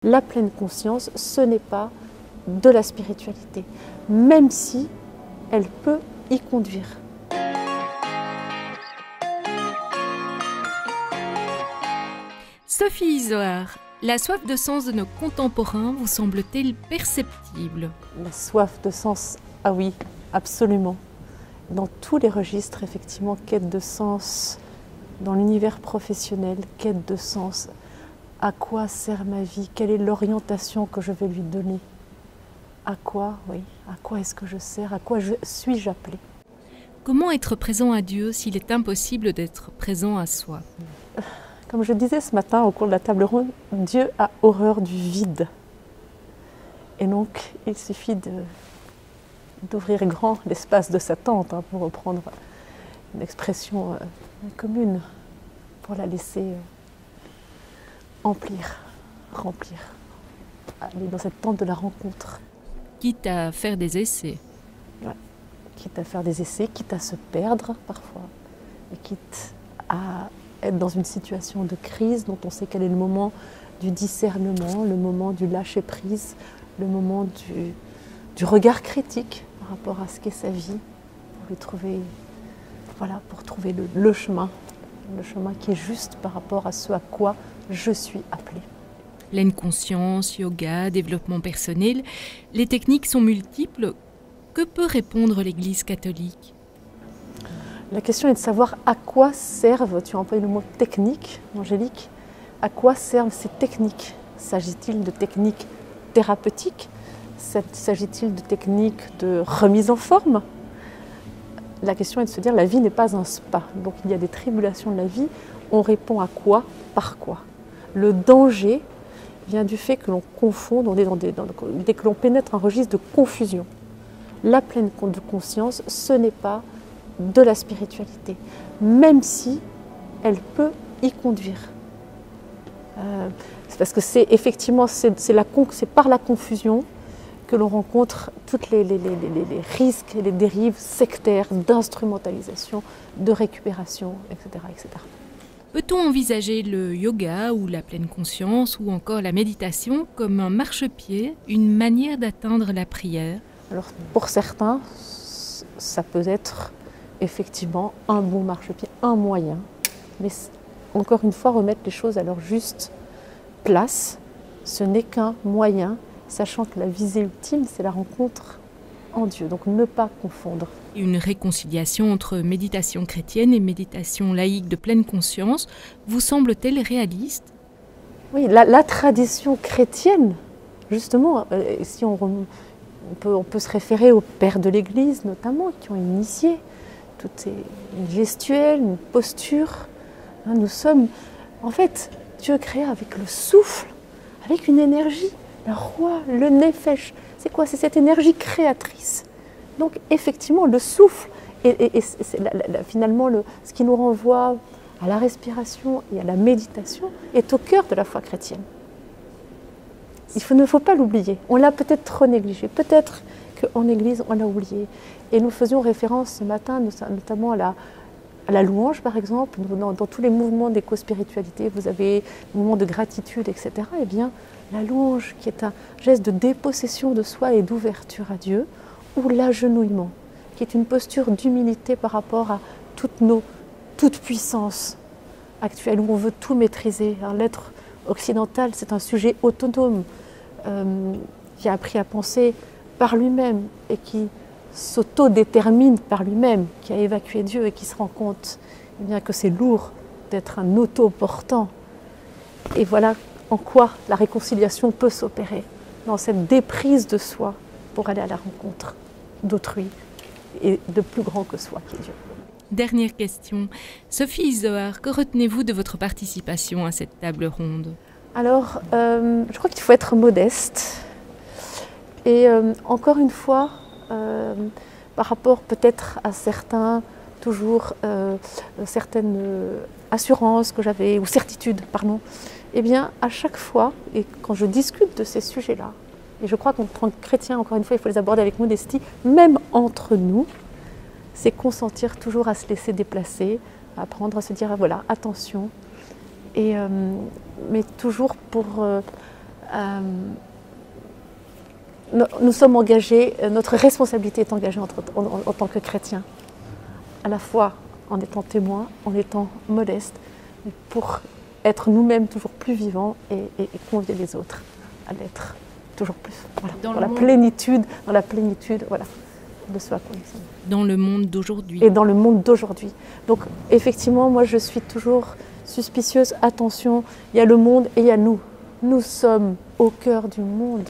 La pleine conscience, ce n'est pas de la spiritualité, même si elle peut y conduire. Sophie Isoard, la soif de sens de nos contemporains vous semble-t-elle perceptible? La soif de sens, ah oui, absolument. Dans tous les registres, effectivement, quête de sens, dans l'univers professionnel, quête de sens. À quoi sert ma vie? Quelle est l'orientation que je vais lui donner? À quoi, oui, à quoi est-ce que je sers? À quoi suis-je appelée? Comment être présent à Dieu s'il est impossible d'être présent à soi? Comme je disais ce matin au cours de la table ronde, Dieu a horreur du vide. Et donc, il suffit d'ouvrir grand l'espace de sa tente, pour reprendre une expression commune, pour la laisser remplir, aller dans cette tente de la rencontre. Quitte à faire des essais. Ouais. Quitte à faire des essais, quitte à se perdre parfois, et quitte à être dans une situation de crise dont on sait quel est le moment du discernement, le moment du lâcher-prise, le moment du regard critique par rapport à ce qu'est sa vie, pour lui trouver, pour trouver le chemin qui est juste par rapport à ce à quoi je suis appelée. Pleine conscience, yoga, développement personnel, les techniques sont multiples. Que peut répondre l'Église catholique? La question est de savoir à quoi servent, tu as employé le mot technique, Angélique, à quoi servent ces techniques? S'agit-il de techniques thérapeutiques? S'agit-il de techniques de remise en forme? La question est de se dire, la vie n'est pas un spa, donc il y a des tribulations de la vie, on répond à quoi, par quoi? Le danger vient du fait que l'on confond, dès que l'on pénètre un registre de confusion. La pleine conscience, ce n'est pas de la spiritualité, même si elle peut y conduire. C'est parce que c'est effectivement par la confusion que l'on rencontre tous les risques et les dérives sectaires d'instrumentalisation, de récupération, etc., etc. Peut-on envisager le yoga ou la pleine conscience ou encore la méditation comme un marchepied, une manière d'atteindre la prière? Alors pour certains, ça peut être effectivement un bon marchepied, un moyen, mais encore une fois remettre les choses à leur juste place, ce n'est qu'un moyen, sachant que la visée ultime c'est la rencontre en Dieu, donc ne pas confondre. Une réconciliation entre méditation chrétienne et méditation laïque de pleine conscience vous semble-t-elle réaliste? Oui, la tradition chrétienne, justement, si on peut se référer aux pères de l'Église notamment, qui ont initié toute une gestuelle, une posture. Nous sommes, en fait, Dieu créa avec le souffle, avec une énergie, le roi, le nefesh. C'est quoi? C'est cette énergie créatrice. Donc effectivement, le souffle, et c'est finalement ce qui nous renvoie à la respiration et à la méditation, est au cœur de la foi chrétienne. Il ne faut pas l'oublier. On l'a peut-être trop négligé. Peut-être qu'en Église, on l'a oublié. Et nous faisions référence ce matin, notamment à la louange, par exemple. Dans tous les mouvements d'éco-spiritualité, vous avez des moments de gratitude, etc. Eh bien, la louange, qui est un geste de dépossession de soi et d'ouverture à Dieu, ou l'agenouillement, qui est une posture d'humilité par rapport à toute puissance actuelle, où on veut tout maîtriser. L'être occidental, c'est un sujet autonome, qui a appris à penser par lui-même et qui s'auto-détermine par lui-même, qui a évacué Dieu et qui se rend compte bien que c'est lourd d'être un autoportant. Et voilà en quoi la réconciliation peut s'opérer, dans cette déprise de soi pour aller à la rencontre d'autrui et de plus grand que soi, qui est Dieu. Dernière question. Sophie Isoard, que retenez-vous de votre participation à cette table ronde? Alors, je crois qu'il faut être modeste. Et encore une fois, par rapport peut-être à certaines assurances que j'avais, ou certitudes, pardon, eh bien, à chaque fois, et quand je discute de ces sujets-là, et je crois qu'en tant que chrétien, encore une fois, il faut les aborder avec modestie, même entre nous, c'est consentir toujours à se laisser déplacer, à apprendre à se dire, voilà, attention, mais toujours pour Nous sommes engagés, notre responsabilité est engagée en tant que chrétiens, à la fois en étant témoins, en étant modestes, pour être nous-mêmes toujours plus vivants et convier les autres à l'être toujours plus. Voilà. Dans la plénitude, voilà, de ce à quoi nous sommes. Dans le monde d'aujourd'hui. Et dans le monde d'aujourd'hui. Donc effectivement, moi je suis toujours suspicieuse, attention, il y a le monde et il y a nous. Nous sommes au cœur du monde.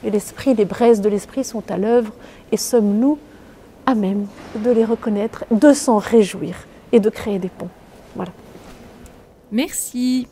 Et l'esprit, les braises de l'esprit sont à l'œuvre et sommes-nous à même de les reconnaître, de s'en réjouir et de créer des ponts. Voilà. Merci.